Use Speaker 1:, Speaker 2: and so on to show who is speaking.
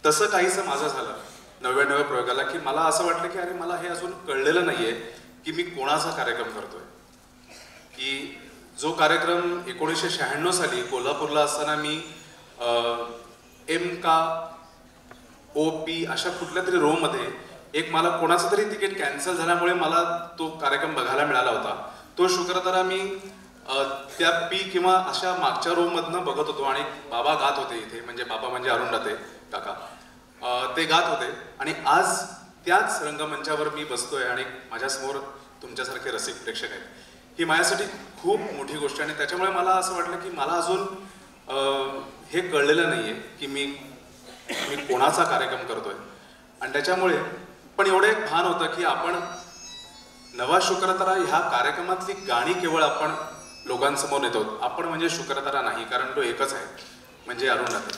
Speaker 1: तसं काहीसं माझं झालं 99व्या प्रयोगाला, की मला असं वाटलं की अरे मला हे अजून कळलेलं नाहीये की मी कोणाचा कार्यक्रम करतोय. की जो कार्यक्रम 1996 साली कोल्हापूरला असताना मी एम का ओ पी अशा कुठल्या तरी रो मध्ये एक मला कोणाचं तरी तिकीट कॅन्सल झाल्यामुळे मला तो कार्यक्रम बघायला मिळाला होता. तो शुक्रतारा मी त्या पी किंवा अशा मागच्या रो मधनं बघत होतो आणि बाबा गात होते इथे, म्हणजे बाबा म्हणजे अरुण दाते काका, ते गात होते. आणि आज त्याच रंगमंचावर मी बसतोय आणि माझ्यासमोर तुमच्यासारखे रसिक प्रेक्षक आहेत. ही माझ्यासाठी खूप मोठी गोष्ट आहे आणि त्याच्यामुळे मला असं वाटलं की मला अजून हे कळलेलं नाहीये की मी कोणाचा कार्यक्रम करतोय. आणि त्याच्यामुळे पण एवढं एक भान होतं की आपण नवा शुक्रतारा ह्या कार्यक्रमातली गाणी केवळ आपण लोकांसमोर नेतो, आपण म्हणजे शुक्रतारा नाही, कारण तो एकच आहे, म्हणजे अरुण दाते.